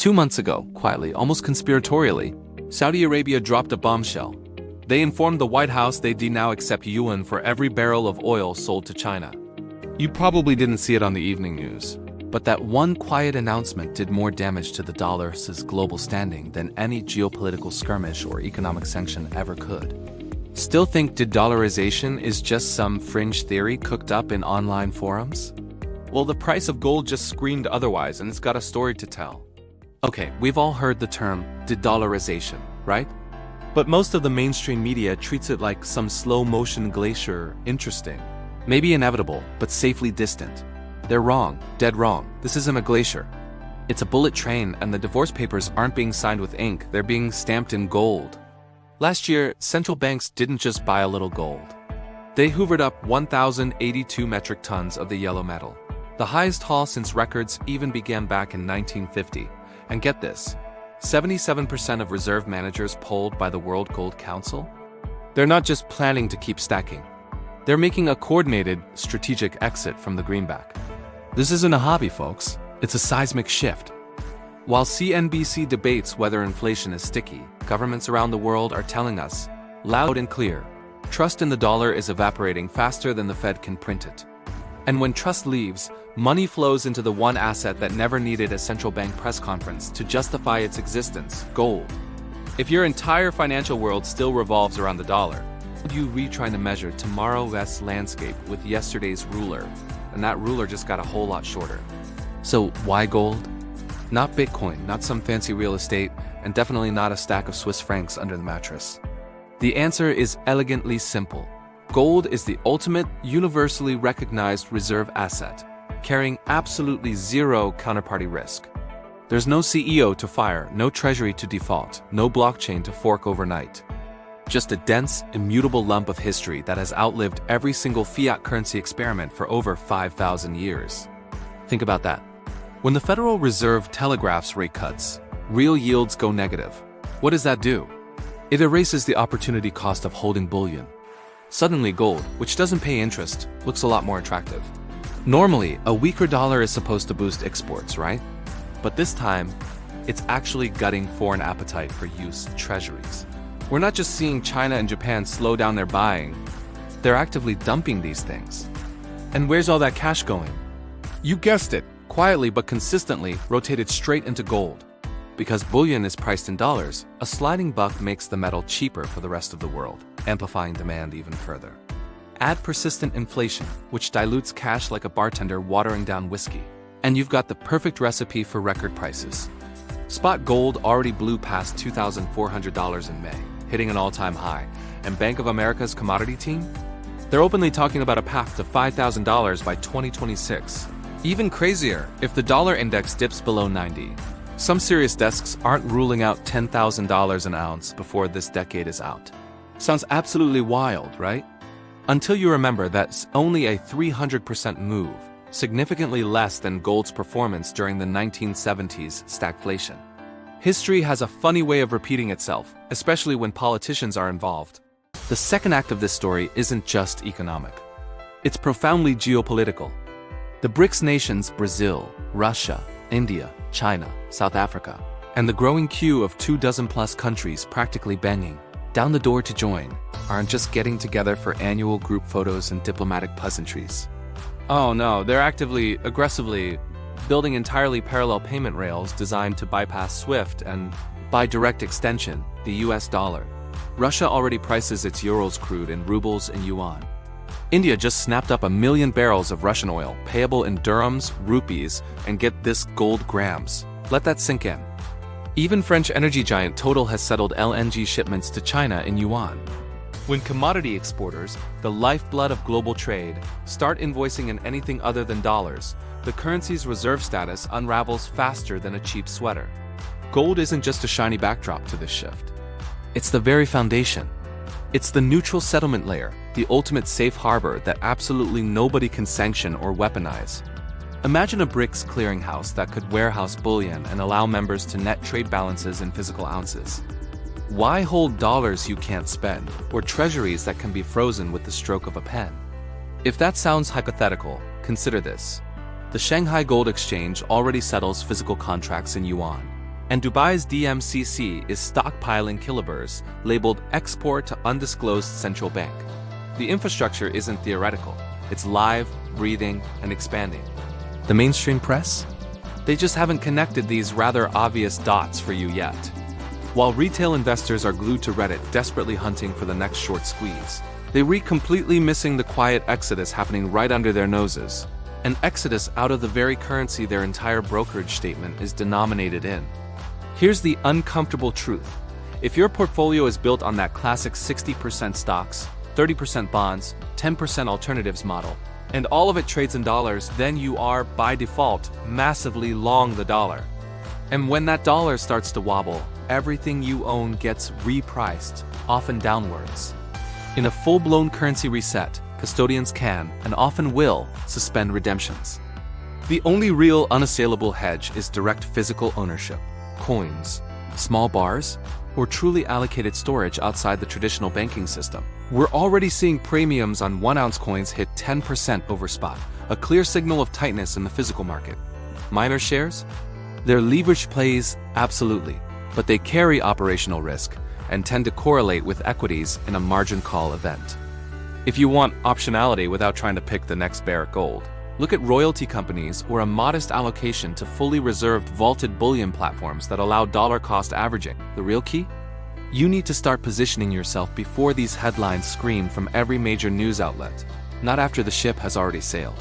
2 months ago, quietly, almost conspiratorially, Saudi Arabia dropped a bombshell. They informed the White House they'd now accept yuan for every barrel of oil sold to China. You probably didn't see it on the evening news, but that one quiet announcement did more damage to the dollar's global standing than any geopolitical skirmish or economic sanction ever could. Still think de-dollarization is just some fringe theory cooked up in online forums? Well, the price of gold just screamed otherwise, and it's got a story to tell. Okay, we've all heard the term de-dollarization, right? But most of the mainstream media treats it like some slow-motion glacier, interesting. Maybe inevitable, but safely distant. They're wrong, dead wrong. This isn't a glacier. It's a bullet train, and the divorce papers aren't being signed with ink, they're being stamped in gold. Last year, central banks didn't just buy a little gold. They hoovered up 1,082 metric tons of the yellow metal, the highest haul since records even began back in 1950. And get this, 77% of reserve managers polled by the World Gold Council? They're not just planning to keep stacking. They're making a coordinated, strategic exit from the greenback. This isn't a hobby, folks. It's a seismic shift. While CNBC debates whether inflation is sticky, governments around the world are telling us, loud and clear, trust in the dollar is evaporating faster than the Fed can print it. And when trust leaves, money flows into the one asset that never needed a central bank press conference to justify its existence, gold. If your entire financial world still revolves around the dollar, would you trying to measure tomorrow's landscape with yesterday's ruler? And that ruler just got a whole lot shorter. So why gold? Not Bitcoin, not some fancy real estate, and definitely not a stack of Swiss francs under the mattress. The answer is elegantly simple. Gold is the ultimate, universally recognized reserve asset, carrying absolutely zero counterparty risk. There's no CEO to fire, no treasury to default, no blockchain to fork overnight. Just a dense, immutable lump of history that has outlived every single fiat currency experiment for over 5,000 years. Think about that. When the Federal Reserve telegraphs rate cuts, real yields go negative. What does that do? It erases the opportunity cost of holding bullion. Suddenly gold, which doesn't pay interest, looks a lot more attractive. Normally, a weaker dollar is supposed to boost exports, right? But this time, it's actually gutting foreign appetite for use treasuries. We're not just seeing China and Japan slow down their buying, they're actively dumping these things. And where's all that cash going? You guessed it, quietly but consistently rotated straight into gold. Because bullion is priced in dollars, a sliding buck makes the metal cheaper for the rest of the world, amplifying demand even further. Add persistent inflation, which dilutes cash like a bartender watering down whiskey, and you've got the perfect recipe for record prices. Spot gold already blew past $2,400 in May, hitting an all-time high, and Bank of America's commodity team? They're openly talking about a path to $5,000 by 2026. Even crazier, if the dollar index dips below 90. Some serious desks aren't ruling out $10,000 an ounce before this decade is out. Sounds absolutely wild, right? Until you remember that's only a 300% move, significantly less than gold's performance during the 1970s stagflation. History has a funny way of repeating itself, especially when politicians are involved. The second act of this story isn't just economic. It's profoundly geopolitical. The BRICS nations Brazil, Russia, India, China, South Africa, and the growing queue of 24+ countries practically banging down the door to join aren't just getting together for annual group photos and diplomatic pleasantries. Oh no, they're actively, aggressively building entirely parallel payment rails designed to bypass SWIFT and, by direct extension, the US dollar. Russia already prices its euros crude in rubles and yuan. India just snapped up 1 million barrels of Russian oil, payable in dirhams, rupees, and get this, gold grams. Let that sink in. Even French energy giant Total has settled LNG shipments to China in yuan. When commodity exporters, the lifeblood of global trade, start invoicing in anything other than dollars, the currency's reserve status unravels faster than a cheap sweater. Gold isn't just a shiny backdrop to this shift. It's the very foundation. It's the neutral settlement layer, the ultimate safe harbor that absolutely nobody can sanction or weaponize. Imagine a BRICS clearinghouse that could warehouse bullion and allow members to net trade balances in physical ounces. Why hold dollars you can't spend, or treasuries that can be frozen with the stroke of a pen? If that sounds hypothetical, consider this. The Shanghai Gold Exchange already settles physical contracts in yuan. And Dubai's DMCC is stockpiling kiloburs, labeled export to undisclosed central bank. The infrastructure isn't theoretical, it's live, breathing, and expanding. The mainstream press? They just haven't connected these rather obvious dots for you yet. While retail investors are glued to Reddit, desperately hunting for the next short squeeze, they read completely missing the quiet exodus happening right under their noses. An exodus out of the very currency their entire brokerage statement is denominated in. Here's the uncomfortable truth. If your portfolio is built on that classic 60% stocks, 30% bonds, 10% alternatives model, and all of it trades in dollars, then you are, by default, massively long the dollar. And when that dollar starts to wobble, everything you own gets repriced, often downwards. In a full-blown currency reset, custodians can, and often will, suspend redemptions. The only real unassailable hedge is direct physical ownership. Coins, small bars, or truly allocated storage outside the traditional banking system. We're already seeing premiums on 1-ounce coins hit 10% over spot, a clear signal of tightness in the physical market. Minor shares? They're leverage plays, absolutely, but they carry operational risk and tend to correlate with equities in a margin call event. If you want optionality without trying to pick the next bear at gold, look at royalty companies or a modest allocation to fully reserved vaulted bullion platforms that allow dollar cost averaging. The real key? You need to start positioning yourself before these headlines scream from every major news outlet, not after the ship has already sailed.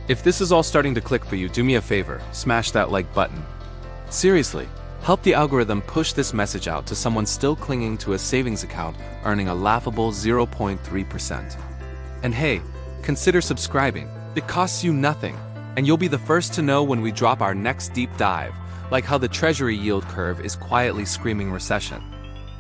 If this is all starting to click for you, do me a favor, smash that like button. Seriously, help the algorithm push this message out to someone still clinging to a savings account earning a laughable 0.3%. And hey, consider subscribing. It costs you nothing, and you'll be the first to know when we drop our next deep dive, like how the Treasury yield curve is quietly screaming recession,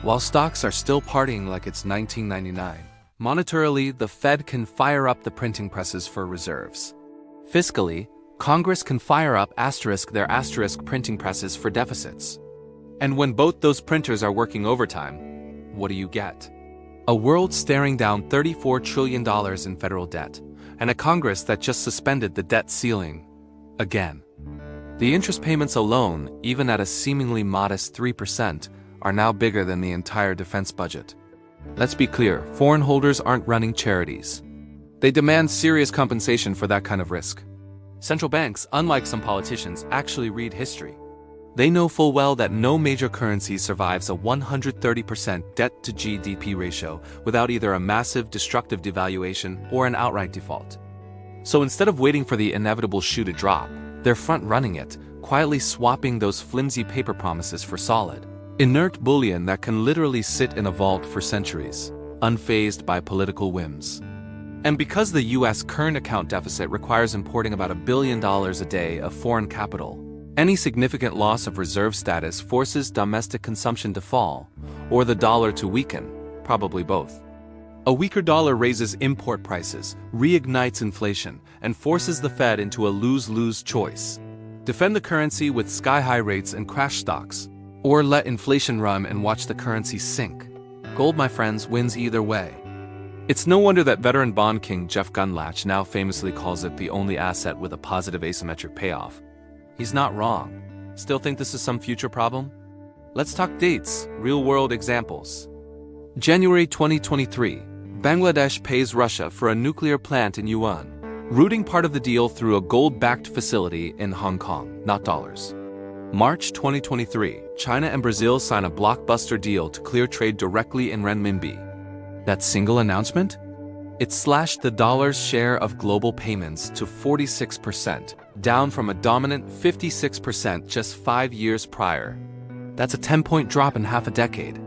while stocks are still partying like it's 1999. Monetarily, the Fed can fire up the printing presses for reserves. Fiscally, Congress can fire up their printing presses for deficits. And when both those printers are working overtime, what do you get? A world staring down $34 trillion in federal debt, and a Congress that just suspended the debt ceiling again. The interest payments alone, even at a seemingly modest 3%, are now bigger than the entire defense budget. Let's be clear, foreign holders aren't running charities. They demand serious compensation for that kind of risk. Central banks, unlike some politicians, actually read history. They know full well that no major currency survives a 130% debt-to-GDP ratio without either a massive destructive devaluation or an outright default. So instead of waiting for the inevitable shoe to drop, they're front-running it, quietly swapping those flimsy paper promises for solid, inert bullion that can literally sit in a vault for centuries, unfazed by political whims. And because the U.S. current account deficit requires importing about $1 billion a day of foreign capital, any significant loss of reserve status forces domestic consumption to fall, or the dollar to weaken, probably both. A weaker dollar raises import prices, reignites inflation, and forces the Fed into a lose-lose choice. Defend the currency with sky-high rates and crash stocks, or let inflation run and watch the currency sink. Gold, my friends, wins either way. It's no wonder that veteran bond king Jeff Gundlach now famously calls it the only asset with a positive asymmetric payoff. He's not wrong. Still think this is some future problem? Let's talk dates, real-world examples. January 2023, Bangladesh pays Russia for a nuclear plant in yuan, routing part of the deal through a gold-backed facility in Hong Kong, not dollars. March 2023, China and Brazil sign a blockbuster deal to clear trade directly in renminbi. That single announcement? It slashed the dollar's share of global payments to 46%, down from a dominant 56% just 5 years prior. That's a 10-point drop in half a decade.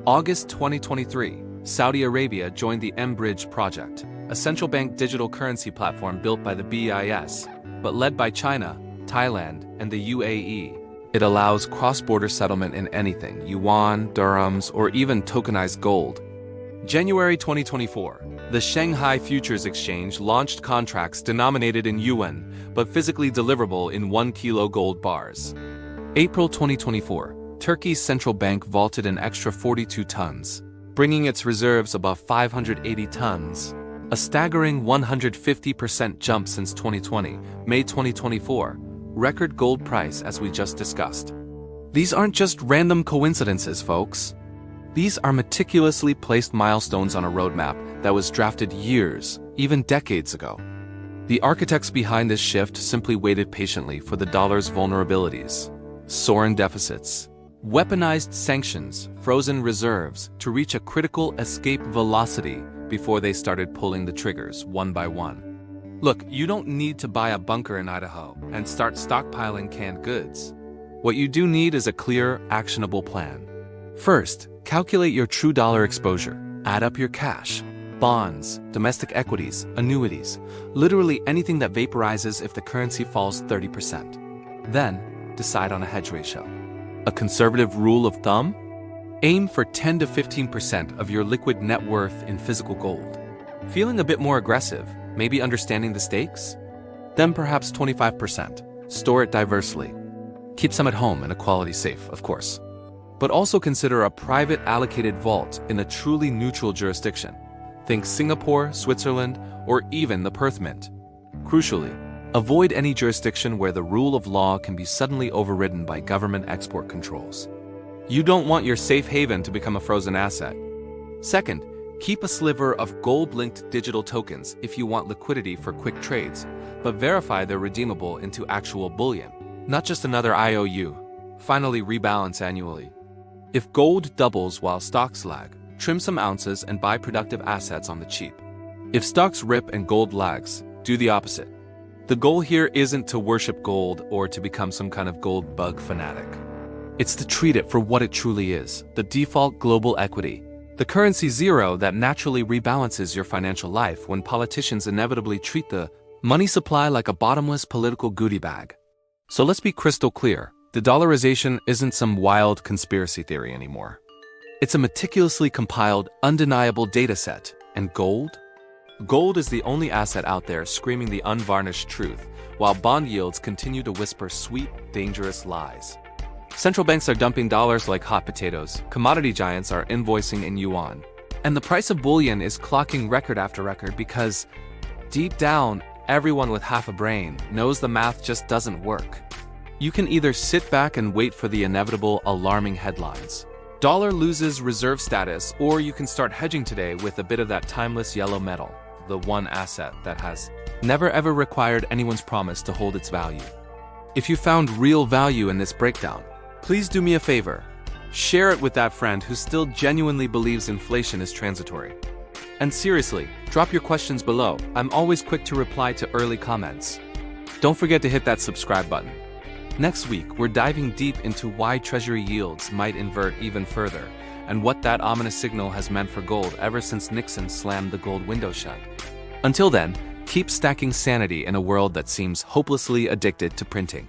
August 2023, Saudi Arabia joined the mBridge project, a central bank digital currency platform built by the BIS, but led by China, Thailand, and the UAE. It allows cross-border settlement in anything, yuan, dirhams, or even tokenized gold. January 2024, the Shanghai Futures Exchange launched contracts denominated in yuan, but physically deliverable in 1 kilo gold bars. April 2024, Turkey's central bank vaulted an extra 42 tons, bringing its reserves above 580 tons. A staggering 150% jump since 2020, May 2024, record gold price as we just discussed. These aren't just random coincidences, folks. These are meticulously placed milestones on a roadmap that was drafted years, even decades ago. The architects behind this shift simply waited patiently for the dollar's vulnerabilities, soaring deficits, weaponized sanctions, frozen reserves to reach a critical escape velocity before they started pulling the triggers one by one. Look, you don't need to buy a bunker in Idaho and start stockpiling canned goods. What you do need is a clear, actionable plan. First, calculate your true dollar exposure. Add up your cash, bonds, domestic equities, annuities, literally anything that vaporizes if the currency falls 30%. Then, decide on a hedge ratio. A conservative rule of thumb? Aim for 10 to 15% of your liquid net worth in physical gold. Feeling a bit more aggressive, maybe understanding the stakes? Then perhaps 25%. Store it diversely. Keep some at home in a quality safe, of course. But also consider a private allocated vault in a truly neutral jurisdiction. Think Singapore, Switzerland, or even the Perth Mint. Crucially, avoid any jurisdiction where the rule of law can be suddenly overridden by government export controls. You don't want your safe haven to become a frozen asset. Second, keep a sliver of gold-linked digital tokens if you want liquidity for quick trades, but verify they're redeemable into actual bullion, not just another IOU. Finally, rebalance annually. If gold doubles while stocks lag, trim some ounces and buy productive assets on the cheap. If stocks rip and gold lags, do the opposite. The goal here isn't to worship gold or to become some kind of gold bug fanatic. It's to treat it for what it truly is, the default global equity, the currency zero that naturally rebalances your financial life when politicians inevitably treat the money supply like a bottomless political goodie bag. So let's be crystal clear, de-dollarization isn't some wild conspiracy theory anymore. It's a meticulously compiled, undeniable data set. And gold? Gold is the only asset out there screaming the unvarnished truth, while bond yields continue to whisper sweet, dangerous lies. Central banks are dumping dollars like hot potatoes, commodity giants are invoicing in yuan, and the price of bullion is clocking record after record because, deep down, everyone with half a brain knows the math just doesn't work. You can either sit back and wait for the inevitable alarming headlines. Dollar loses reserve status, or you can start hedging today with a bit of that timeless yellow metal, the one asset that has never ever required anyone's promise to hold its value. If you found real value in this breakdown, please do me a favor. Share it with that friend who still genuinely believes inflation is transitory. And seriously, drop your questions below. I'm always quick to reply to early comments. Don't forget to hit that subscribe button. Next week, we're diving deep into why Treasury yields might invert even further, and what that ominous signal has meant for gold ever since Nixon slammed the gold window shut. Until then, keep stacking sanity in a world that seems hopelessly addicted to printing.